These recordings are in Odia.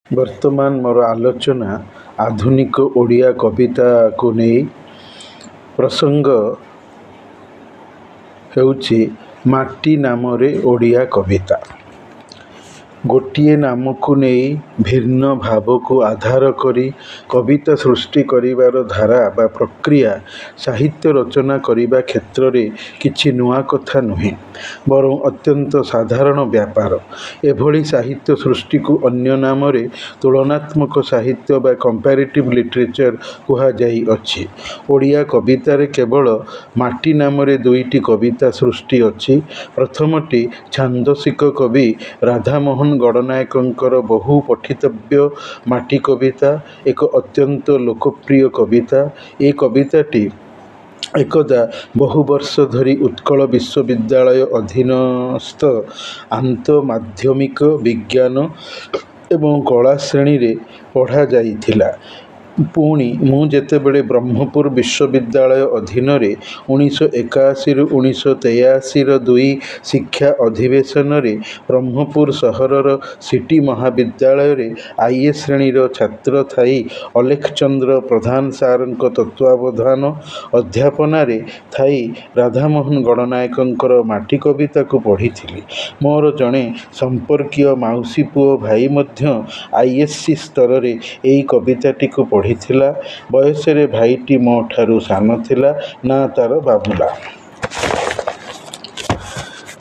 ବର୍ତ୍ତମାନ ମୋର ଆଲୋଚନା ଆଧୁନିକ ଓଡ଼ିଆ କବିତାକୁ ନେଇ। ପ୍ରସଙ୍ଗ ହେଉଛି ମାଟି ନାମରେ ଓଡ଼ିଆ କବିତା। ଗୋଟିଏ ନାମକୁ ନେଇ ଭିନ୍ନ ଭାବକୁ ଆଧାର କରି କବିତା ସୃଷ୍ଟି କରିବାର ଧାରା ବା ପ୍ରକ୍ରିୟା ସାହିତ୍ୟ ରଚନା କରିବା କ୍ଷେତ୍ରରେ କିଛି ନୂଆ କଥା ନୁହେଁ, ବରଂ ଅତ୍ୟନ୍ତ ସାଧାରଣ ବ୍ୟାପାର। ଏଭଳି ସାହିତ୍ୟ ସୃଷ୍ଟିକୁ ଅନ୍ୟ ନାମରେ ତୁଳନାତ୍ମକ ସାହିତ୍ୟ ବା କମ୍ପାରେଟିଭ୍ ଲିଟରେଚର କୁହାଯାଇଅଛି। ଓଡ଼ିଆ କବିତାରେ କେବଳ ମାଟି ନାମରେ ଦୁଇଟି କବିତା ସୃଷ୍ଟି ଅଛି। ପ୍ରଥମଟି ଛାନ୍ଦସିକ କବି ରାଧାମୋହନ ଗଡ଼ନାୟକଙ୍କର ବହୁ ପଠିତବ୍ୟ ମାଟି କବିତା, ଏକ ଅତ୍ୟନ୍ତ ଲୋକପ୍ରିୟ କବିତା। ଏ କବିତାଟି ଏକଦା ବହୁ ବର୍ଷ ଧରି ଉତ୍କଳ ବିଶ୍ୱବିଦ୍ୟାଳୟ ଅଧୀନସ୍ଥ ଆନ୍ତଃମାଧ୍ୟମିକ ବିଜ୍ଞାନ ଏବଂ କଳା ଶ୍ରେଣୀରେ ପଢ଼ାଯାଇଥିଲା। ପୁଣି ମୁଁ ଯେତେବେଳେ ବ୍ରହ୍ମପୁର ବିଶ୍ୱବିଦ୍ୟାଳୟ ଅଧୀନରେ 1981ରୁ 1983ର ଦୁଇ ଶିକ୍ଷା ଅଧିବେଶନରେ ବ୍ରହ୍ମପୁର ସହରର ସିଟି ମହାବିଦ୍ୟାଳୟରେ ଆଇଏ ଶ୍ରେଣୀର ଛାତ୍ର ଥାଇ ଅଲେଖ ଚନ୍ଦ୍ର ପ୍ରଧାନ ସାରଙ୍କ ତତ୍ତ୍ୱାବଧାନ ଅଧ୍ୟାପନାରେ ଥାଇ ରାଧାମୋହନ ଗଡ଼ନାୟକଙ୍କର ମାଟି କବିତାକୁ ପଢ଼ିଥିଲି। ମୋର ଜଣେ ସମ୍ପର୍କୀୟ ମାଉସୀ ପୁଅ ଭାଇ ମଧ୍ୟ ଆଇଏସ୍ସି ସ୍ତରରେ ଏହି କବିତାଟିକୁ ପଢ଼ିଥିଲା। ବୟସରେ ଭାଇଟି ମୋ ଠାରୁ ସାନ ଥିଲା। ନାଁ ତାର ବାବୁଲା।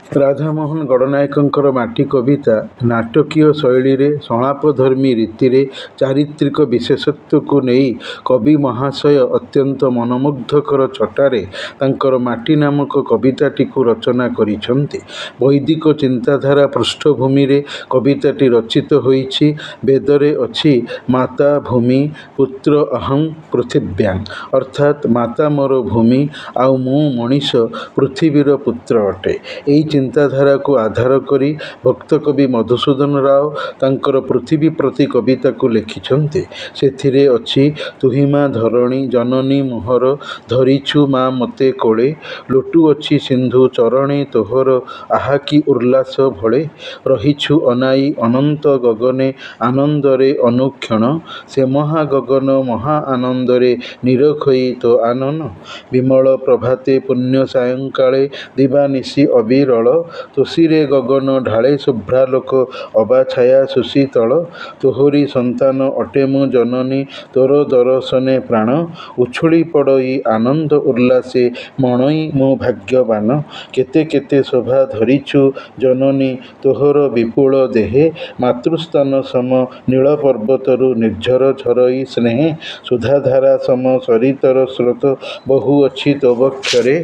ରାଧାମୋହନ ଗଡ଼ନାୟକଙ୍କର ମାଟି କବିତା ନାଟକୀୟ ଶୈଳୀରେ, ସଂଳାପଧର୍ମୀ ରୀତିରେ, ଚାରିତ୍ରିକ ବିଶେଷତ୍ୱକୁ ନେଇ କବି ମହାଶୟ ଅତ୍ୟନ୍ତ ମନୋମୁଗ୍ଧକର ଛଟାରେ ତାଙ୍କର ମାଟି ନାମକ କବିତାଟିକୁ ରଚନା କରିଛନ୍ତି। ବୈଦିକ ଚିନ୍ତାଧାରା ପୃଷ୍ଠଭୂମିରେ କବିତାଟି ରଚିତ ହୋଇଛି। ବେଦରେ ଅଛି ମାତା ଭୂମି ପୁତ୍ର ଅହଂ ପୃଥିବ୍ୟାଂ, ଅର୍ଥାତ୍ ମାତା ମୋର ଭୂମି ଆଉ ମୁଁ ମଣିଷ ପୃଥିବୀର ପୁତ୍ର ଅଟେ। ଏହି ଚିନ୍ତାଧାରାକୁ ଆଧାର କରି ଭକ୍ତକବି ମଧୁସୂଦନ ରାଓ ତାଙ୍କର ପୃଥିବୀ ପ୍ରତି କବିତାକୁ ଲେଖିଛନ୍ତି। ସେଥିରେ ଅଛି ତୁହି ମା ଧରଣୀ ଜନନୀ ମୋହର, ଧରିଛୁ ମା ମୋତେ କୋଳେ, ଲୋଟୁଅଛି ସିନ୍ଧୁ ଚରଣେ ତୋହର, ଆହା କି ଉଲ୍ଲାସ ଭଳେ, ରହିଛୁ ଅନାଇ ଅନନ୍ତ ଗଗନେ ଆନନ୍ଦରେ ଅନୁକ୍ଷଣ, ସେ ମହା ଗଗନ ମହା ଆନନ୍ଦରେ ନିରଖଇ ତୋ ଆନନ, ବିମଳ ପ୍ରଭାତେ ପୁଣ୍ୟ ସାୟଂକାଳେ ଦିବାନିଶି ଅବିରଳ, ତୋଷିରେ ଗଗନ ଢାଳେ ଶୁଭ୍ରାଲୋକ ଅବା ଛାୟା ସୁଶୀତଳ, ତୋହରି ସନ୍ତାନ ଅଟେ ମୁଁ ଜନନୀ ତୋର ଦରଶନେ ପ୍ରାଣ, ଉଛୁଳି ପଡ଼ଇ ଆନନ୍ଦ ଉଲ୍ଲାସେ ମଣଇ ମୁଁ ଭାଗ୍ୟବାନ, କେତେ କେତେ ଶୋଭା ଧରିଛୁ ଜନନୀ ତୋହର ବିପୁଳ ଦେହେ, ମାତୃସ୍ତନ ସମ ନୀଳ ପର୍ବତରୁ ନିର୍ଝର ଝରଇ ସ୍ନେହେ, ସୁଧାଧାରା ସମ ସରିତର ସ୍ରୋତ ବହୁଅଛି ତୋ ବକ୍ଷରେ,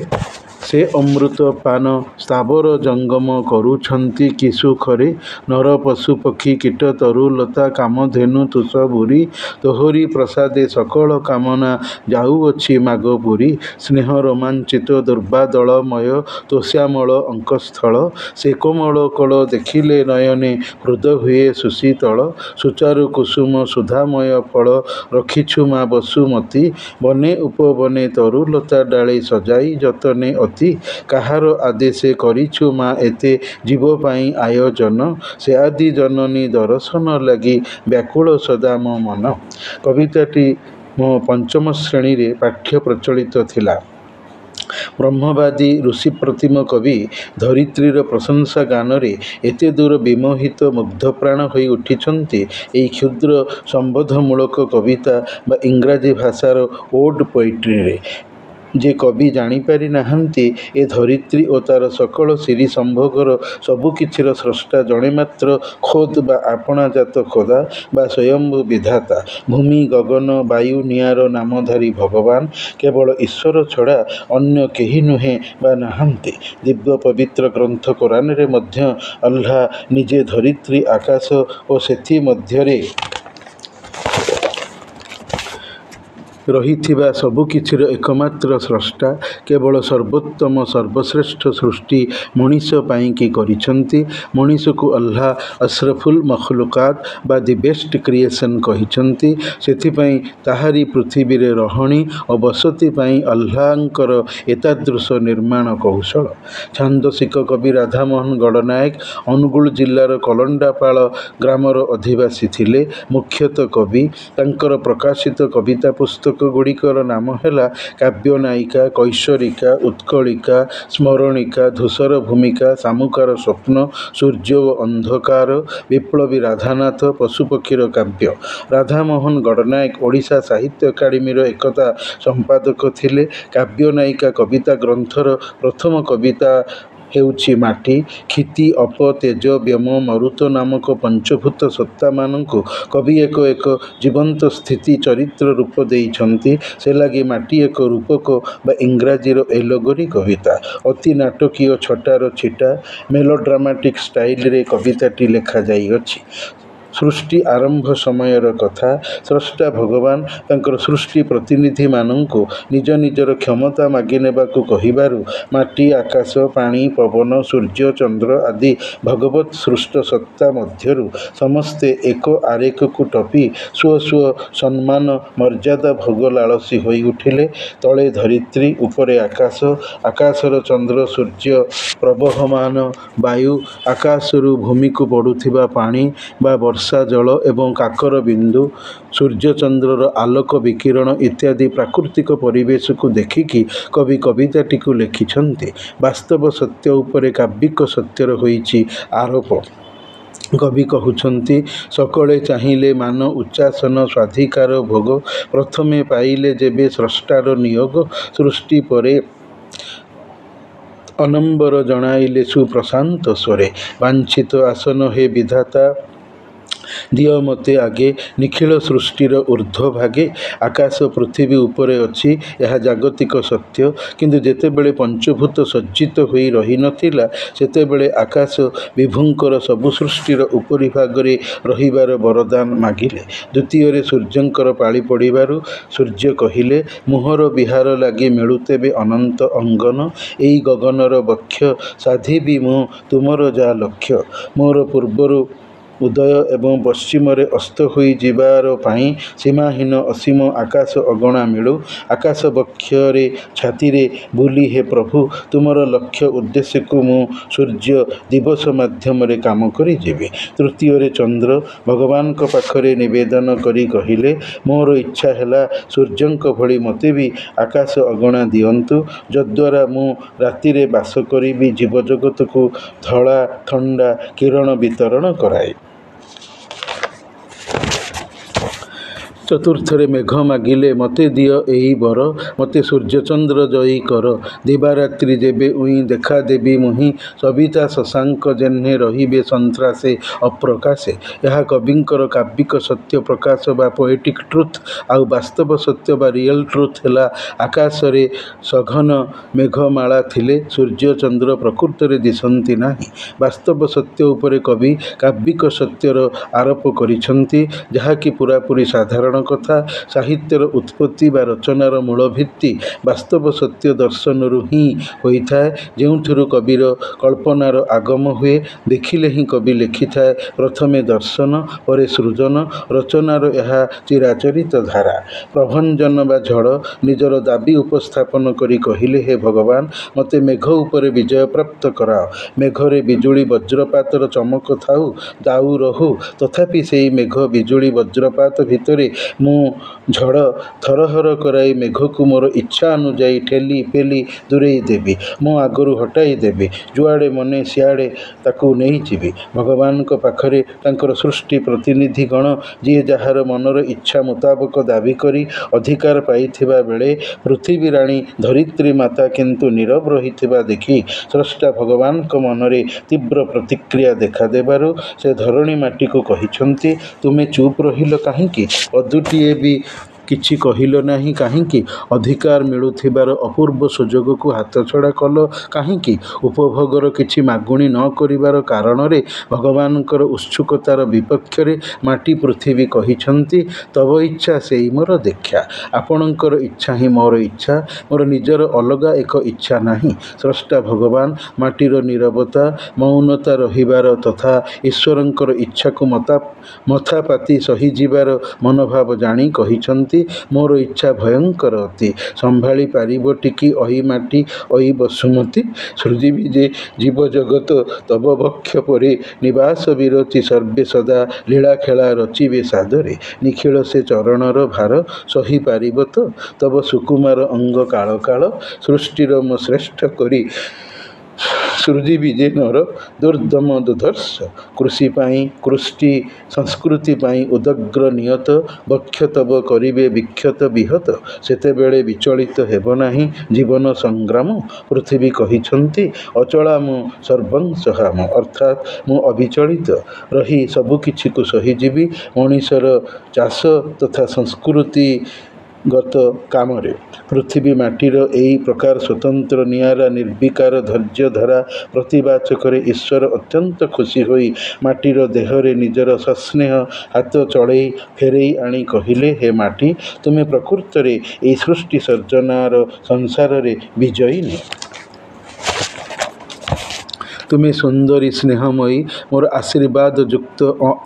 ସେ ଅମୃତ ପାନ ସ୍ଥାବର ଜଙ୍ଗମ କରୁଛନ୍ତି କି ସୁଖରେ, ନର ପଶୁ ପକ୍ଷୀ କୀଟ ତରୁଲତା କାମଧେନୁ ତୁଷଭୁରି, ତୋହରି ପ୍ରସାଦେ ସକଳ କାମନା ଯାଉଅଛି ମାଗ ପୁରି, ସ୍ନେହ ରୋମାଞ୍ଚିତ ଦୁର୍ବାଦଳମୟ ତୋ ଶ୍ୟାମଳ ଅଙ୍କସ୍ଥଳ, ସେ କୋମଳ କୋଳ ଦେଖିଲେ ନୟନେ ହୃଦ ହୁଏ ସୁଶୀତଳ, ସୁଚାରୁ କୁସୁମ ସୁଧାମୟ ଫଳ ରଖିଛୁ ମା ବସୁମତୀ, ବନେ ଉପବନେ ତରୁଲତା ଡାଳେ ସଜାଇ ଯତନେ ଅତି, କାହାର ଆଦେଶେ କରିଛୁ ମା ଏତେ ଜୀବ ପାଇଁ ଆୟୋଜନ, ସେ ଆଦି ଜନନୀ ଦରଶନ ଲାଗି ବ୍ୟାକୁଳ ସଦା ମୋ ମନ। କବିତାଟି ମୋ ପଞ୍ଚମ ଶ୍ରେଣୀରେ ପାଠ୍ୟ ପ୍ରଚଳିତ ଥିଲା। ବ୍ରହ୍ମବାଦୀ ଋଷିପ୍ରତିମ କବି ଧରିତ୍ରୀର ପ୍ରଶଂସା ଗାନରେ ଏତେଦୂର ବିମୋହିତ ମୁଗ୍ଧପ୍ରାଣ ହୋଇ ଉଠିଛନ୍ତି, ଏହି କ୍ଷୁଦ୍ର ସମ୍ବୋଧମୂଳକ କବିତା ବା ଇଂରାଜୀ ଭାଷାର ଓଡ୍ ପୋଏଟ୍ରିରେ। ଯେ କବି ଜାଣିପାରି ନାହାନ୍ତି ଏ ଧରିତ୍ରୀ ଓ ତାର ସକଳ ସିରି ସମ୍ଭୋଗର ସବୁକିଛିର ସ୍ରଷ୍ଟା ଜଣେ ମାତ୍ର ଖୋଦ୍ ବା ଆପଣାଜାତ ଖୋଦା ବା ସ୍ୱୟମ୍ଭୁ ବିଧାତା, ଭୂମି ଗଗନ ବାୟୁ ନିଆଁର ନାମଧାରୀ ଭଗବାନ, କେବଳ ଈଶ୍ୱର ଛଡ଼ା ଅନ୍ୟ କେହି ନୁହେଁ ବା ନାହାନ୍ତି। ଦିବ୍ୟ ପବିତ୍ର ଗ୍ରନ୍ଥ କୋରାନରେ ମଧ୍ୟ ଆଲ୍ଲାହ ନିଜେ ଧରିତ୍ରୀ ଆକାଶ ଓ ସେଥି ମଧ୍ୟରେ ରହିଥିବା ସବୁକିଛିର ଏକମାତ୍ର ସ୍ରଷ୍ଟା କେବଳ ସର୍ବୋତ୍ତମ ସର୍ବଶ୍ରେଷ୍ଠ ସୃଷ୍ଟି ମଣିଷ ପାଇଁକି କରିଛନ୍ତି। ମଣିଷକୁ ଅଲ୍ଲାହ ଅଶ୍ରଫୁଲ୍ ମଖଲୁକାତ ବା ଦି ବେଷ୍ଟ କ୍ରିଏସନ୍ କହିଛନ୍ତି। ସେଥିପାଇଁ ତାହାରି ପୃଥିବୀରେ ରହଣି ଓ ବସତି ପାଇଁ ଅଲ୍ଲାହଙ୍କର ଏତାଦୃଶ ନିର୍ମାଣ କୌଶଳ। ଛାନ୍ଦସିକ କବି ରାଧାମୋହନ ଗଡ଼ନାୟକ ଅନୁଗୁଳ ଜିଲ୍ଲାର କଲଣ୍ଡାପାଳ ଗ୍ରାମର ଅଧିବାସୀ ଥିଲେ। ମୁଖ୍ୟତଃ କବି। ତାଙ୍କର ପ୍ରକାଶିତ କବିତା ପୁସ୍ତକଗୁଡ଼ିକର ନାମ ହେଲା କାବ୍ୟନାୟିକା, କୈଶୋରିକା, ଉତ୍କଳିକା, ସ୍ମରଣିକା, ଧୂସର ଭୂମିକା, ଶାମୁକାର ସ୍ୱପ୍ନ, ସୂର୍ଯ୍ୟ ଓ ଅନ୍ଧକାର, ବିପ୍ଳବୀ ରାଧାନାଥ, ପଶୁପକ୍ଷୀର କାବ୍ୟ। ରାଧାମୋହନ ଗଡ଼ନାୟକ ଓଡ଼ିଶା ସାହିତ୍ୟ ଏକାଡେମୀର ଏକଦା ସମ୍ପାଦକ ଥିଲେ। କାବ୍ୟନାୟିକା କବିତା ଗ୍ରନ୍ଥର ପ୍ରଥମ କବିତା ହେଉଛି ମାଟି। କ୍ଷିତି, ଅପ, ତେଜ, ବ୍ୟୋମ, ମରୁତ ନାମକ ପଞ୍ଚଭୂତ ସତ୍ତାମାନଙ୍କୁ କବି ଏକ ଜୀବନ୍ତ ସ୍ଥିତି ଚରିତ୍ର ରୂପ ଦେଇଛନ୍ତି। ସେ ଲାଗି ମାଟି ଏକ ରୂପକ ବା ଇଂରାଜୀର ଏଲୋଗୋରି କବିତା। ଅତି ନାଟକୀୟ ଛଟାର ଛିଟା ମେଲୋଡ୍ରାମାଟିକ୍ ଷ୍ଟାଇଲରେ କବିତାଟି ଲେଖାଯାଇଅଛି। ସୃଷ୍ଟି ଆରମ୍ଭ ସମୟର କଥା। ସ୍ରଷ୍ଟା ଭଗବାନ ତାଙ୍କର ସୃଷ୍ଟି ପ୍ରତିନିଧିମାନଙ୍କୁ ନିଜ ନିଜର କ୍ଷମତା ମାଗିନେବାକୁ କହିବାରୁ ମାଟି, ଆକାଶ, ପାଣି, ପବନ, ସୂର୍ଯ୍ୟ, ଚନ୍ଦ୍ର ଆଦି ଭଗବତ୍ ସୃଷ୍ଟ ସତ୍ତା ମଧ୍ୟରୁ ସମସ୍ତେ ଏକ ଆରେକକୁ ଟପି ସ୍ୱ ସ୍ୱ ସମ୍ମାନ ମର୍ଯ୍ୟାଦା ଭୋଗ ଲାଳସୀ ହୋଇ ଉଠିଲେ। ତଳେ ଧରିତ୍ରୀ, ଉପରେ ଆକାଶ, ଆକାଶର ଚନ୍ଦ୍ର, ସୂର୍ଯ୍ୟ, ପ୍ରବହମାନ ବାୟୁ, ଆକାଶରୁ ଭୂମିକୁ ପଡ଼ୁଥିବା ପାଣି ବା ବର୍ଷା ଜଳ ଏବଂ କାକର ବିନ୍ଦୁ, ସୂର୍ଯ୍ୟଚନ୍ଦ୍ରର ଆଲୋକ ବିକିରଣ ଇତ୍ୟାଦି ପ୍ରାକୃତିକ ପରିବେଶକୁ ଦେଖିକି କବି କବିତାଟିକୁ ଲେଖିଛନ୍ତି। ବାସ୍ତବ ସତ୍ୟ ଉପରେ କାବ୍ୟିକ ସତ୍ୟର ହୋଇଛି ଆରୋପ। କବି କହୁଛନ୍ତି, ସକଳେ ଚାହିଁଲେ ମାନ ଉଚ୍ଚାସନ ସ୍ୱାଧିକାର ଭୋଗ, ପ୍ରଥମେ ପାଇଲେ ଯେବେ ସ୍ରଷ୍ଟାର ନିୟୋଗ, ସୃଷ୍ଟି ପରେ ଅନମ୍ବର ଜଣାଇଲେ ସୁପ୍ରଶାନ୍ତ ସ୍ୱରେ, ବାଞ୍ଛିତ ଆସନ ହେ ବିଧାତା ଦିଅ ମୋତେ ଆଗେ, ନିଖିଳ ସୃଷ୍ଟିର ଊର୍ଦ୍ଧ୍ୱ ଭାଗେ। ଆକାଶ ପୃଥିବୀ ଉପରେ ଅଛି, ଏହା ଜାଗତିକ ସତ୍ୟ। କିନ୍ତୁ ଯେତେବେଳେ ପଞ୍ଚଭୂତ ସଜ୍ଜିତ ହୋଇ ରହିନଥିଲା, ସେତେବେଳେ ଆକାଶ ବିଭୁଙ୍କର ସବୁ ସୃଷ୍ଟିର ଉପରି ଭାଗରେ ରହିବାର ବରଦାନ ମାଗିଲେ। ଦ୍ୱିତୀୟରେ ସୂର୍ଯ୍ୟଙ୍କର ପାଳି ପଡ଼ିବାରୁ ସୂର୍ଯ୍ୟ କହିଲେ, ମୁହଁର ବିହାର ଲାଗି ମିଳୁ ତେବେ ଅନନ୍ତ ଅଙ୍ଗନ, ଏଇ ଗଗନର ବକ୍ଷ ସାଧିବି ମୁଁ ତୁମର ଯା ଲକ୍ଷ୍ୟ। ମୋର ପୂର୍ବରୁ ଉଦୟ ଏବଂ ପଶ୍ଚିମରେ ଅସ୍ତ ହୋଇ ଯିବାର ପାଇଁ ସୀମାହୀନ ଅସୀମ ଆକାଶ ଅଗଣା ମିଳୁ। ଆକାଶ ବକ୍ଷରେ ଛାତିରେ ବୁଲି ହେ ପ୍ରଭୁ, ତୁମର ଲକ୍ଷ୍ୟ ଉଦ୍ଦେଶ୍ୟକୁ ମୁଁ ସୂର୍ଯ୍ୟ ଦିବସ ମାଧ୍ୟମରେ କାମ କରି ଯିବି। ତୃତୀୟରେ ଚନ୍ଦ୍ର ଭଗବାନଙ୍କ ପାଖରେ ନିବେଦନ କରି କହିଲେ, ମୋର ଇଚ୍ଛା ହେଲା ସୂର୍ଯ୍ୟଙ୍କ ଭଳି ମୋତେ ବି ଆକାଶ ଅଗଣା ଦିଅନ୍ତୁ, ଯଦ୍ୱାରା ମୁଁ ରାତିରେ ବାସ କରିବି ଜୀବଜଗତକୁ ଧଳା ଥଣ୍ଡା କିରଣ ବିତରଣ କରାଏ। ଚତୁର୍ଥରେ ମେଘ ମାଗିଲେ, ମୋତେ ଦିଅ ଏହି ବର, ମୋତେ ସୂର୍ଯ୍ୟଚନ୍ଦ୍ର ଜୟୀ କର, ଦିବାରାତ୍ରି ଯେବେ ଉଇଁ ଦେଖା ଦେବି ମୁହିଁ, ସବିତା ଶଶାଙ୍କ ଯେହ୍ନେ ରହିବେ ସନ୍ତ୍ରାସେ ଅପ୍ରକାଶେ। ଏହା କବିଙ୍କର କାବ୍ୟିକ ସତ୍ୟ ପ୍ରକାଶ ବା ପୋଏଟିକ୍ ଟ୍ରୁଥ୍। ଆଉ ବାସ୍ତବ ସତ୍ୟ ବା ରିଏଲ୍ ଟ୍ରୁଥ୍ ହେଲା, ଆକାଶରେ ସଘନ ମେଘମାଳା ଥିଲେ ସୂର୍ଯ୍ୟ ଚନ୍ଦ୍ର ପ୍ରକୃତରେ ଦିଶନ୍ତି ନାହିଁ। ବାସ୍ତବ ସତ୍ୟ ଉପରେ କବି କାବ୍ୟିକ ସତ୍ୟର ଆରୋପ କରିଛନ୍ତି, ଯାହାକି ପୂରାପୂରି ସାଧାରଣ କଥା। ସାହିତ୍ୟର ଉତ୍ପତ୍ତି ବା ରଚନାର ମୂଳ ଭିତ୍ତି ବାସ୍ତବ ସତ୍ୟ ଦର୍ଶନରୁ ହିଁ ହୋଇଥାଏ, ଯେଉଁଥିରୁ କବିର କଳ୍ପନାର ଆଗମ ହୁଏ। ଦେଖିଲେ ହିଁ କବି ଲେଖିଥାଏ, ପ୍ରଥମେ ଦର୍ଶନ, ପରେ ସୃଜନ। ରଚନାର ଏହା ଚିରାଚରିତ ଧାରା। ପ୍ରଭଞ୍ଜନ ବା ଝଡ଼ ନିଜର ଦାବି ଉପସ୍ଥାପନ କରି କହିଲେ, ହେ ଭଗବାନ, ମୋତେ ମେଘ ଉପରେ ବିଜୟ ପ୍ରାପ୍ତ କରାଅ। ମେଘରେ ବିଜୁଳି ବଜ୍ରପାତର ଚମକ ଥାଉ, ଦାଉ ରହୁ, ତଥାପି ସେହି ମେଘ ବିଜୁଳି ବଜ୍ରପାତ ଭିତରେ ମୁଁ ଝଡ଼ ଥରହର କରାଇ ମେଘକୁ ମୋର ଇଚ୍ଛା ଅନୁଯାୟୀ ଠେଲି ପେଲି ଦୂରେଇ ଦେବି, ମୋ ଆଗରୁ ହଟାଇ ଦେବି, ଯୁଆଡ଼େ ମନେ ସିଆଡ଼େ ତାକୁ ନେଇଯିବି। ଭଗବାନଙ୍କ ପାଖରେ ତାଙ୍କର ସୃଷ୍ଟି ପ୍ରତିନିଧିଗଣ ଯିଏ ଯାହାର ମନର ଇଚ୍ଛା ମୁତାବକ ଦାବି କରି ଅଧିକାର ପାଇଥିବା ବେଳେ ପୃଥିବୀ ରାଣୀ ଧରିତ୍ରୀ ମାତା କିନ୍ତୁ ନୀରବ ରହିଥିବା ଦେଖି ସ୍ରଷ୍ଟା ଭଗବାନଙ୍କ ମନରେ ତୀବ୍ର ପ୍ରତିକ୍ରିୟା ଦେଖାଦେବାରୁ ସେ ଧରଣୀ ମାଟିକୁ କହିଛନ୍ତି, ତୁମେ ଚୁପ୍ ରହିଲ କାହିଁକି? ପଦୁଟିଏ ବି କିଛି କହିଲ ନାହିଁ କାହିଁକି? ଅଧିକାର ମିଳୁଥିବାର ଅପୂର୍ବ ସୁଯୋଗକୁ ହାତଛଡ଼ା କଲ କାହିଁକି? ଉପଭୋଗର କିଛି ମାଗୁଣି ନ କରିବାର କାରଣରେ ଭଗବାନଙ୍କର ଉତ୍ସୁକତାର ବିପକ୍ଷରେ ମାଟି ପୃଥିବୀ କହିଛନ୍ତି, ତବ ଇଚ୍ଛା ସେଇ ମୋର ଦୀକ୍ଷା। ଆପଣଙ୍କର ଇଚ୍ଛା ହିଁ ମୋର ଇଚ୍ଛା, ମୋର ନିଜର ଅଲଗା ଏକ ଇଚ୍ଛା ନାହିଁ। ସ୍ରଷ୍ଟା ଭଗବାନ ମାଟିର ନୀରବତା, ମୌନତା ରହିବାର ତଥା ଈଶ୍ୱରଙ୍କର ଇଚ୍ଛାକୁ ମଥାପାତି ସହିଯିବାର ମନୋଭାବ ଜାଣି କହିଛନ୍ତି, ମୋର ଇଚ୍ଛା ଭୟଙ୍କର ଅତି। ସମ୍ଭାଳି ପାରିବଟି କି ଅହି ମାଟି ଅହି ବସୁମତୀ? ସୃଜିବି ଯେ ଜୀବଜଗତ ତବ ବକ୍ଷ ପରି, ନିବାସ ବିରତି ସର୍ବେ ସଦା ଲୀଳାଖେଳା ରଚିବେ ସାଦରେ। ନିଖିଳ ସେ ଚରଣର ଭାର ସହି ପାରିବ ତ? ତବ ସୁକୁମାର ଅଙ୍ଗ କାଳ କାଳ, ସୃଷ୍ଟିର ମୋ ଶ୍ରେଷ୍ଠ କରି ସୃଜିବି ଯେ ନର ଦୁର୍ଦ୍ଦମ ଦୁର୍ଦ୍ଧର୍ଷ। କୃଷି ପାଇଁ କୃଷ୍ଟି ସଂସ୍କୃତି ପାଇଁ ଉଦଗ୍ର ନିୟତ, ବକ୍ଷ ତବ କରିବେ ବିକ୍ଷତ ବିହତ। ସେତେବେଳେ ବିଚଳିତ ହେବ ନାହିଁ ଜୀବନ ସଂଗ୍ରାମ। ପୃଥିବୀ କହିଛନ୍ତି, ଅଚଳା ମୁଁ ସର୍ବଂସହାମ, ଅର୍ଥାତ୍ ମୁଁ ଅବିଚଳିତ ରହି ସବୁକିଛିକୁ ସହିଯିବି ମଣିଷର ଚାଷ ତଥା ସଂସ୍କୃତିଗତ କାମରେ। ପୃଥିବୀ ମାଟିର ଏହି ପ୍ରକାର ସ୍ୱତନ୍ତ୍ର ନିଆରା ନିର୍ବିକାର ଧୈର୍ଯ୍ୟଧରା ପ୍ରତିବାଚକରେ ଈଶ୍ୱର ଅତ୍ୟନ୍ତ ଖୁସି ହୋଇ ମାଟିର ଦେହରେ ନିଜର ସସ୍ନେହ ହାତ ଚଳେଇ ଫେରେଇ ଆଣି କହିଲେ, ହେ ମାଟି, ତୁମେ ପ୍ରକୃତରେ ଏହି ସୃଷ୍ଟି ସର୍ଜନାର ସଂସାରରେ ବିଜୟିନୀ। ତୁମେ ସୁନ୍ଦରୀ, ସ୍ନେହମୟୀ, ମୋର ଆଶୀର୍ବାଦ ଯୁକ୍ତ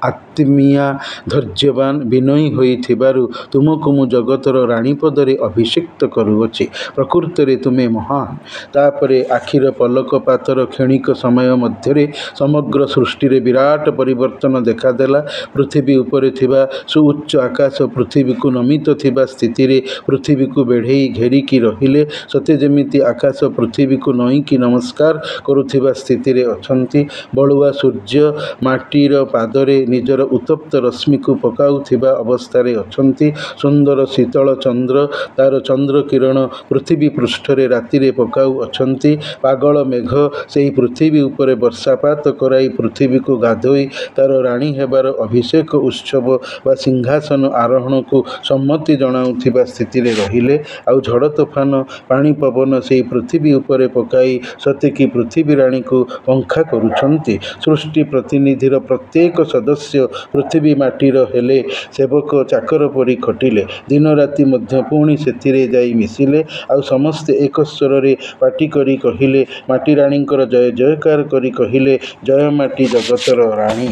ଆତ୍ମୀୟା, ଧୈର୍ଯ୍ୟବାନ, ବିନୟୀ ହୋଇଥିବାରୁ ତୁମକୁ ମୁଁ ଜଗତର ରାଣୀ ପଦରେ ଅଭିଷିକ୍ତ କରୁଅଛି। ପ୍ରକୃତରେ ତୁମେ ମହାନ। ତାପରେ ଆଖିର ପଲକପାତର କ୍ଷଣିକ ସମୟ ମଧ୍ୟରେ ସମଗ୍ର ସୃଷ୍ଟିରେ ବିରାଟ ପରିବର୍ତ୍ତନ ଦେଖାଦେଲା। ପୃଥିବୀ ଉପରେ ଥିବା ସୁଉଚ୍ଚ ଆକାଶ ପୃଥିବୀକୁ ନମିତ ଥିବା ସ୍ଥିତିରେ ପୃଥିବୀକୁ ବେଢ଼େଇ ଘେରିକି ରହିଲେ। ସତେ ଯେମିତି ଆକାଶ ପୃଥିବୀକୁ ନଇଁକି ନମସ୍କାର କରୁଥିବା ସ୍ଥିତିରେ ଅଛନ୍ତି। ବଳୁଆ ସୂର୍ଯ୍ୟ ମାଟିର ପାଦରେ ନିଜର ଉତ୍ତପ୍ତ ରଶ୍ମିକୁ ପକାଉଥିବା ଅବସ୍ଥାରେ ଅଛନ୍ତି। ସୁନ୍ଦର ଶୀତଳ ଚନ୍ଦ୍ର ତାର ଚନ୍ଦ୍ରକିରଣ ପୃଥିବୀ ପୃଷ୍ଠରେ ରାତିରେ ପକାଉଅଛନ୍ତି। ପାଗଳ ମେଘ ସେହି ପୃଥିବୀ ଉପରେ ବର୍ଷାପାତ କରାଇ ପୃଥିବୀକୁ ଗାଧୋଇ ତାର ରାଣୀ ହେବାର ଅଭିଷେକ ଉତ୍ସବ ବା ସିଂହାସନ ଆରୋହଣକୁ ସମ୍ମତି ଜଣାଉଥିବା ସ୍ଥିତିରେ ରହିଲେ। ଆଉ ଝଡ଼ ତୋଫାନ ପାଣି ପବନ ସେହି ପୃଥିବୀ ଉପରେ ପକାଇ ସତେକି ପୃଥିବୀ ରାଣୀକୁ ପଙ୍ଖା କରୁଛନ୍ତି। ସୃଷ୍ଟି ପ୍ରତିନିଧିର ପ୍ରତ୍ୟେକ ସଦସ୍ୟ ପୃଥିବୀ ମାଟିର ହେଲେ, ସେବକ ଚାକର ପରି ଖଟିଲେ। ଦିନ ରାତି ମଧ୍ୟ ପୁଣି ସେଥିରେ ଯାଇ ମିଶିଲେ। ଆଉ ସମସ୍ତେ ଏକ ସ୍ୱରରେ ପାଟି କରି କହିଲେ, ମାଟି ରାଣୀଙ୍କର ଜୟ ଜୟକାର କରି କହିଲେ, ଜୟ ମାଟି ଜଗତର ରାଣୀ।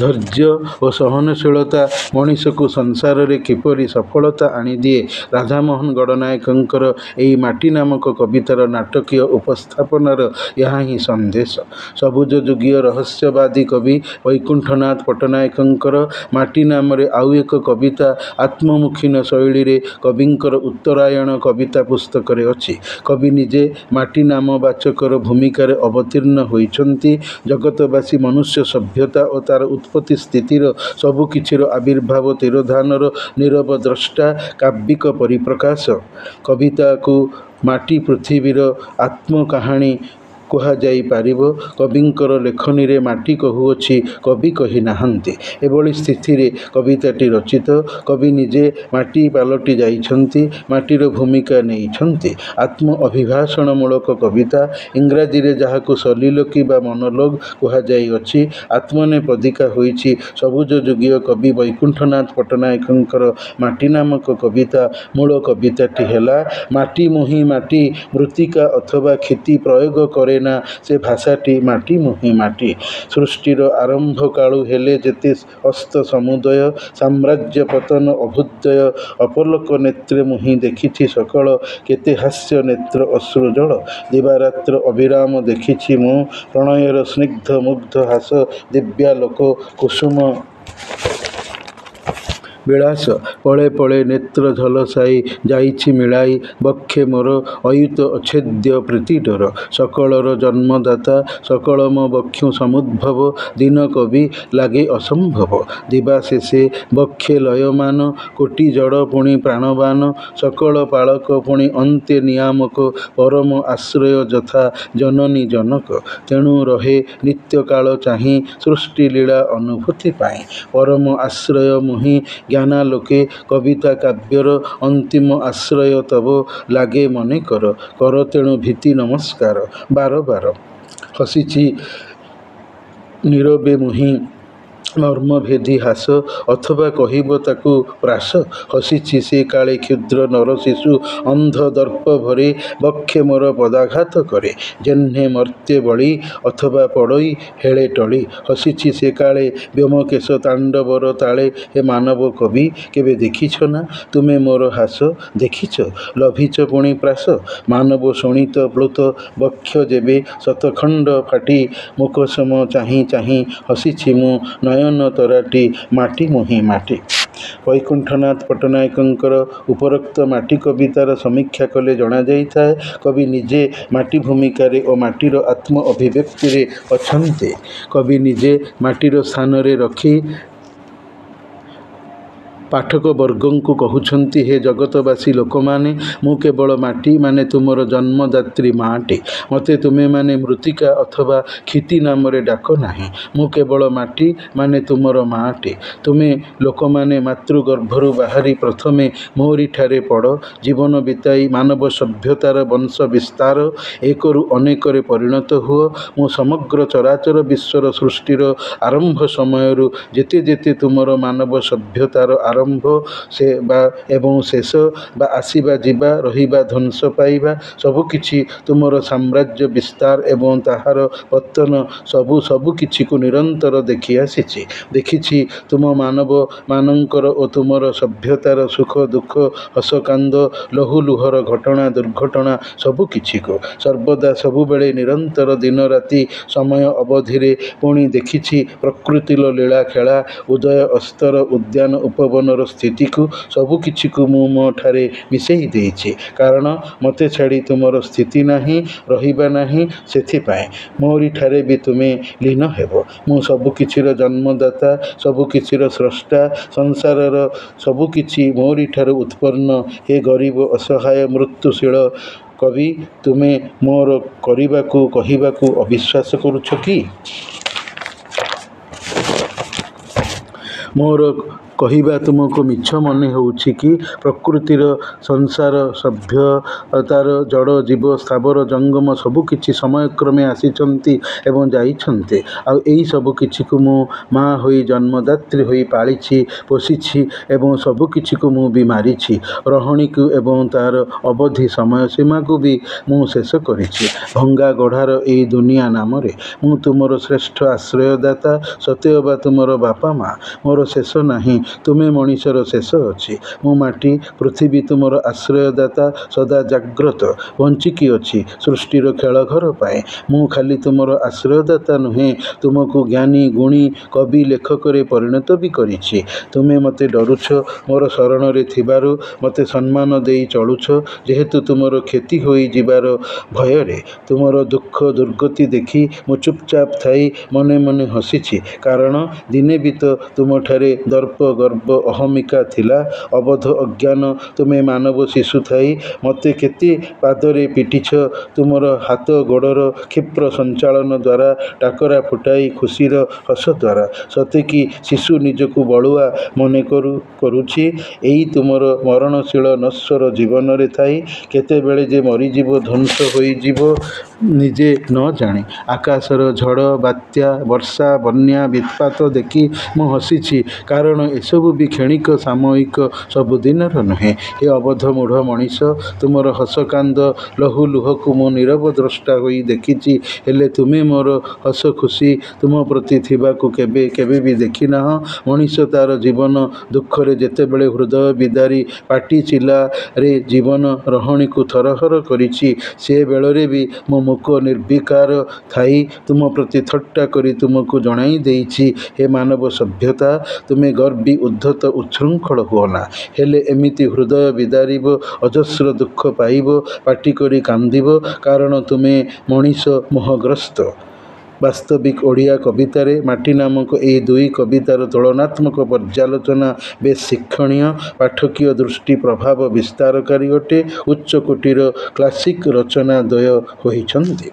ଧୈର୍ଯ୍ୟ ଓ ସହନଶୀଳତା ମଣିଷକୁ ସଂସାରରେ କିପରି ସଫଳତା ଆଣିଦିଏ, ରାଧାମୋହନ ଗଡ଼ନାୟକଙ୍କର ଏହି ମାଟି ନାମକ କବିତାର ନାଟକୀୟ ଉପସ୍ଥାପନାର ଏହା ହିଁ ସନ୍ଦେଶ। ସବୁଜ ଯୁଗୀୟ ରହସ୍ୟବାଦୀ କବି ବୈକୁଣ୍ଠନାଥ ପଟ୍ଟନାୟକଙ୍କର ମାଟି ନାମରେ ଆଉ ଏକ କବିତା ଆତ୍ମମୁଖୀନ ଶୈଳୀରେ କବିଙ୍କର ଉତ୍ତରାୟଣ କବିତା ପୁସ୍ତକରେ ଅଛି। କବି ନିଜେ ମାଟି ନାମବାଚକର ଭୂମିକାରେ ଅବତୀର୍ଣ୍ଣ ହୋଇଛନ୍ତି। ଜଗତବାସୀ ମନୁଷ୍ୟ ସଭ୍ୟତା ଓ ତାର ଉତ୍ପତ୍ତି ସ୍ଥିତିର ସବୁକିଛିର ଆବିର୍ଭାବ ତିରୋଧାନର ନୀରବ ଦ୍ରଷ୍ଟା, କାବ୍ୟିକ ପରିପ୍ରକାଶ। କବିତାକୁ ମାଟି ପୃଥିବୀର ଆତ୍ମକାହାଣୀ କୁହାଯାଇପାରିବ। କବିଙ୍କର ଲେଖନୀରେ ମାଟି କହୁଅଛି, କବି କହି ନାହାନ୍ତି। ଏଭଳି ସ୍ଥିତିରେ କବିତାଟି ରଚିତ। କବି ନିଜେ ମାଟି ପାଲଟି ଯାଇଛନ୍ତି, ମାଟିର ଭୂମିକା ନେଇଛନ୍ତି। ଆତ୍ମ ଅଭିଭାଷଣମୂଳକ କବିତା, ଇଂରାଜୀରେ ଯାହାକୁ ସଲିଲୋକି ବା ମନୋଲୋଗ କୁହାଯାଇଅଛି, ଆତ୍ମନେପଦିକା ହୋଇଛି ସବୁଜ ଯୁଗୀୟ କବି ବୈକୁଣ୍ଠନାଥ ପଟ୍ଟନାୟକଙ୍କର ମାଟି ନାମକ କବିତା। ମୂଳ କବିତାଟି ହେଲା, ମାଟି ମୋହି ମାଟି ମୃତ୍ତିକା ଅଥବା କ୍ଷିତି ପ୍ରୟୋଗ କରେନା ସେ ଭାଷାଟି ମାଟି ମୋହି ମାଟି। ସୃଷ୍ଟିର ଆରମ୍ଭ କାଳୁ ହେଲେ ଯେତେ ଅସ୍ତ ସମୁଦୟ, ସାମ୍ରାଜ୍ୟ ପତନ ଅଭ୍ୟୁଦୟ, ଅପଲୋକ ନେତ୍ରେ ମୁହିଁ ଦେଖିଛି ସକଳ, କେତେ ହାସ୍ୟ ନେତ୍ର ଅଶ୍ରୁ ଜଳ। ଦିବାରାତ୍ର ଅବିରାମ ଦେଖିଛି ମୁଁ, ପ୍ରଣୟର ସ୍ନିଗ୍ଧ ମୁଗ୍ଧ ହାସ, ଦିବ୍ୟାଲୋକ କୁସୁମ ବିଳାସ। ପଳେ ପଳେ ନେତ୍ର ଝଲସାଇ ଯାଇଛି ମିଳାଇ, ବକ୍ଷେ ମୋର ଅୟୁତ ଅଛେଦ୍ୟ ପ୍ରୀତି ଡୋର। ସକଳର ଜନ୍ମଦାତା ସକଳ ମୋ ବକ୍ଷୁ ସମୁଦ୍ଭବ, ଦୀନ କବି ଲାଗେ ଅସମ୍ଭବ। ଦିବାଶେଷେ ବକ୍ଷେ ଲୟମାନ, କୋଟି ଜଡ଼ ପୁଣି ପ୍ରାଣବାନ, ସକଳ ପାଳକ ପୁଣି ଅନ୍ତେ ନିୟାମକ, ପରମ ଆଶ୍ରୟ ଯଥା ଜନନୀ ଜନକ। ତେଣୁ ରହେ ନିତ୍ୟକାଳ ଚାହିଁ, ସୃଷ୍ଟି ଲୀଳା ଅନୁଭୂତି ପାଇଁ। ପରମ ଆଶ୍ରୟ ମୁହିଁ ଜ୍ଞାନାଲୋକେ କବିତା କାବ୍ୟର ଅନ୍ତିମ ଆଶ୍ରୟ ତବ ଲାଗେ ମନେକର। କର ତେଣୁ ଭୀତି ନମସ୍କାର। ବାର ବାର ହସିଛି ନୀରବେ ମୁହିଁ ମର୍ମଭେଦୀ ହାସ, ଅଥବା କହିବ ତାକୁ ପ୍ରାସ। ହସିଛି ସେ କାଳେ କ୍ଷୁଦ୍ର ନରଶିଶୁ ଅନ୍ଧ ଦର୍ପ ଭରେ ବକ୍ଷେ ମୋର ପଦାଘାତ କରେ। ଯେହ୍ନେ ମର୍ତ୍ତ୍ୟ ବଳି ଅଥବା ପଡ଼ଇ ହେଳେ ଟଳି। ହସିଛି ସେ କାଳେ ବ୍ୟୋମକେଶ ତାଣ୍ଡବର ତାଳେ। ହେ ମାନବ କବି କେବେ ଦେଖିଛ ନା ତୁମେ ମୋର ହାସ? ଦେଖିଛ ଲଭିଛ ପୁଣି ପ୍ରାସ। ମାନବ ଶୋଣିତ ପ୍ଳୁତ ବକ୍ଷ ଯେବେ ଶତଖଣ୍ଡ ଫାଟି ମୁକସମ ଚାହିଁ ଚାହିଁ ହସିଛି ମୁଁ ନୟନ ତରାଟି ମାଟି ମୁହିଁ ମାଟି। ବୈକୁଣ୍ଠନାଥ ପଟ୍ଟନାୟକଙ୍କର ଉପରୋକ୍ତ ମାଟି କବିତାର ସମୀକ୍ଷା କଲେ ଜଣାଯାଇଥାଏ କବି ନିଜେ ମାଟି ଭୂମିକାରେ ଓ ମାଟିର ଆତ୍ମ ଅଭିବ୍ୟକ୍ତିରେ ଅଛନ୍ତି। କବି ନିଜେ ମାଟିର ସ୍ଥାନରେ ରଖି ପାଠକବର୍ଗଙ୍କୁ କହୁଛନ୍ତି ହେ ଜଗତବାସୀ ଲୋକମାନେ, ମୁଁ କେବଳ ମାଟି ମାନେ ତୁମର ଜନ୍ମଦାତ୍ରୀ ମାଆଟେ। ମୋତେ ତୁମେମାନେ ମୃତ୍ତିକା ଅଥବା କ୍ଷିତି ନାମରେ ଡାକ ନାହିଁ। ମୁଁ କେବଳ ମାଟି ମାନେ ତୁମର ମାଆଟେ। ତୁମେ ଲୋକମାନେ ମାତୃଗର୍ଭରୁ ବାହାରି ପ୍ରଥମେ ମୋରିଠାରେ ପଡ଼। ଜୀବନ ବିତାଇ ମାନବ ସଭ୍ୟତାର ବଂଶ ବିସ୍ତାର ଏକରୁ ଅନେକରେ ପରିଣତ ହୁଅ। ମୁଁ ସମଗ୍ର ଚରାଚର ବିଶ୍ୱର ସୃଷ୍ଟିର ଆରମ୍ଭ ସମୟରୁ ଯେତେ ଯେତେ ତୁମର ମାନବ ସଭ୍ୟତାର ଆରମ୍ଭ ଏବଂ ଶେଷ ବା ଆସିବା ଯିବା ରହିବା ଧ୍ୱଂସ ପାଇବା ସବୁକିଛି ତୁମର ସାମ୍ରାଜ୍ୟ ବିସ୍ତାର ଏବଂ ତାହାର ପତନ ସବୁ କିଛିକୁ ନିରନ୍ତର ଦେଖି ଆସିଛି। ଦେଖିଛି ତୁମ ମାନବମାନଙ୍କର ଓ ତୁମର ସଭ୍ୟତାର ସୁଖ ଦୁଃଖ ହସକାନ୍ଦ ଲହୁଲୁହର ଘଟଣା ଦୁର୍ଘଟଣା ସବୁକିଛିକୁ ସର୍ବଦା ସବୁବେଳେ ନିରନ୍ତର ଦିନ ରାତି ସମୟ ଅବଧିରେ। ପୁଣି ଦେଖିଛି ପ୍ରକୃତିର ଲୀଳା ଖେଳା ଉଦୟ ଅସ୍ତର ଉଦ୍ୟାନ ଉପବନର ସ୍ଥିତିକୁ ସବୁକିଛିକୁ ମୁଁ ମୋ ଠାରେ ମିଶେଇ ଦେଇଛି। କାରଣ ମୋତେ ଛାଡ଼ି ତୁମର ସ୍ଥିତି ନାହିଁ ରହିବା ନାହିଁ। ସେଥିପାଇଁ ମୋରିଠାରେ ବି ତୁମେ ଲୀନ ହେବ। ମୁଁ ସବୁକିଛିର ଜନ୍ମଦାତା ସବୁକିଛିର ସ୍ରଷ୍ଟା। ସଂସାରର ସବୁକିଛି ମୋରିଠାରୁ ଉତ୍ପନ୍ନ। ହେ ଗରିବ ଅସହାୟ ମୃତ୍ୟୁଶୀଳ କବି ତୁମେ ମୋର କରିବାକୁ କହିବାକୁ ଅବିଶ୍ୱାସ କରୁଛ କି? ମୋର କହିବା ତୁମକୁ ମିଛ ମନେ ହେଉଛି କି? ପ୍ରକୃତିର ସଂସାର ସଭ୍ୟତାର ଜଡ଼ ଜୀବ ସ୍ଥାବର ଜଙ୍ଗମ ସବୁକିଛି ସମୟକ୍ରମେ ଆସିଛନ୍ତି ଏବଂ ଯାଇଛନ୍ତି। ଆଉ ଏଇ ସବୁକିଛିକୁ ମୁଁ ମା ହୋଇ ଜନ୍ମଦାତ୍ରୀ ହୋଇ ପାଳିଛି ପୋଷିଛି ଏବଂ ସବୁକିଛିକୁ ମୁଁ ବି ମାରିଛି। ରହଣୀକୁ ଏବଂ ତାର ଅବଧି ସମୟସୀମାକୁ ବି ମୁଁ ଶେଷ କରିଛି। ଭଙ୍ଗା ଗଢ଼ାର ଏଇ ଦୁନିଆ ନାମରେ ମୁଁ ତୁମର ଶ୍ରେଷ୍ଠ ଆଶ୍ରୟଦାତା। ସତେଅବା ତୁମର ବାପା ମା। ମୋର ଶେଷ ନାହିଁ। ତୁମେ ମଣିଷର ଶେଷ ଅଛି। ମୁଁ ମାଟି ପୃଥିବୀ ତୁମର ଆଶ୍ରୟଦାତା ସଦା ଜାଗ୍ରତ ବଞ୍ଚିକି ଅଛି ସୃଷ୍ଟିର ଖେଳଘର ପାଇଁ। ମୁଁ ଖାଲି ତୁମର ଆଶ୍ରୟଦାତା ନୁହେଁ ତୁମକୁ ଜ୍ଞାନୀ ଗୁଣୀ କବି ଲେଖକରେ ପରିଣତ ବି କରିଛି। ତୁମେ ମୋତେ ଡରୁଛ ମୋର ଶରଣରେ ଥିବାରୁ ମୋତେ ସମ୍ମାନ ଦେଇ ଚଳୁଛ ଯେହେତୁ ତୁମର କ୍ଷତି ହୋଇଯିବାର ଭୟରେ। ତୁମର ଦୁଃଖ ଦୁର୍ଗତି ଦେଖି ମୁଁ ଚୁପଚାପ ଥାଇ ମନେ ମନେ ହସିଛି। କାରଣ ଦିନେ ବି ତ ତୁମଠାରେ ଦର୍ପ ଗର୍ବ ଅହମିକା ଥିଲା ଅବୋଧ ଅଜ୍ଞାନ। ତୁମେ ମାନବ ଶିଶୁ ଥାଇ ମୋତେ କେତେ ପାଦରେ ପିଟିଛ ତୁମର ହାତ ଗୋଡ଼ର କ୍ଷିପ୍ର ସଞ୍ଚାଳନ ଦ୍ୱାରା ଡାକରା ଫୁଟାଇ ଖୁସିର ହସ ଦ୍ୱାରା। ସତେକି ଶିଶୁ ନିଜକୁ ବଳୁଆ ମନେ କରୁଛି ଏଇ ତୁମର ମରଣଶୀଳ ନଶ୍ୱର ଜୀବନରେ ଥାଇ। କେତେବେଳେ ଯେ ମରିଯିବ ଧ୍ୱଂସ ହୋଇଯିବ ନିଜେ ନ ଜାଣି। ଆକାଶର ଝଡ଼ ବାତ୍ୟା ବର୍ଷା ବନ୍ୟା ବିତ୍ପାତ ଦେଖି ମୁଁ ହସିଛି। କାରଣ ଏସବୁ ବି କ୍ଷଣିକ ସାମୟିକ ସବୁଦିନର ନୁହେଁ। ହେ ଅବୋଧ ମୂଢ଼ ମଣିଷ ତୁମର ହସକାନ୍ଦ ଲହୁଲୁହକୁ ମୁଁ ନୀରବ ଦ୍ରଷ୍ଟା ହୋଇ ଦେଖିଛି। ହେଲେ ତୁମେ ମୋର ହସ ଖୁସି ତୁମ ପ୍ରତି ଥିବାକୁ କେବେ ବି ଦେଖିନାହଁ। ମଣିଷ ତାର ଜୀବନ ଦୁଃଖରେ ଯେତେବେଳେ ହୃଦୟ ବିଦାରୀ ପାଟି ଚିଲାରେ ଜୀବନ ରହଣୀକୁ ଥରହର କରିଛି ସେ ବେଳରେ ବି ମୁଁ ମୂକ ନିର୍ବିକାର ଥାଇ ତୁମ ପ୍ରତି ଥଟ୍ଟା କରି ତୁମକୁ ଜଣାଇ ଦେଇଛି ହେ ମାନବ ସଭ୍ୟତା ତୁମେ ଗର୍ବୀ ଉଦ୍ଧତ ଉଚ୍ଛୃଙ୍ଖଳ ହୁଅନା। ହେଲେ ଏମିତି ହୃଦୟ ବିଦାରିବ ଅଜସ୍ର ଦୁଃଖ ପାଇବ ପାଟି କରି କାନ୍ଦିବ। କାରଣ ତୁମେ ମଣିଷ ମୋହଗ୍ରସ୍ତ। ବାସ୍ତବିକ ଓଡ଼ିଆ କବିତାରେ ମାଟି ନାମକ ଏହି ଦୁଇ କବିତାର ତୁଳନାତ୍ମକ ପର୍ଯ୍ୟାଲୋଚନା ବେଶ୍ ଶିକ୍ଷଣୀୟ ପାଠକୀୟ ଦୃଷ୍ଟି ପ୍ରଭାବ ବିସ୍ତାରକାରୀ ଅଟେ। ଉଚ୍ଚ କୋଟିର କ୍ଲାସିକ୍ ରଚନା ଦ୍ୱୟ ହୋଇଛନ୍ତି।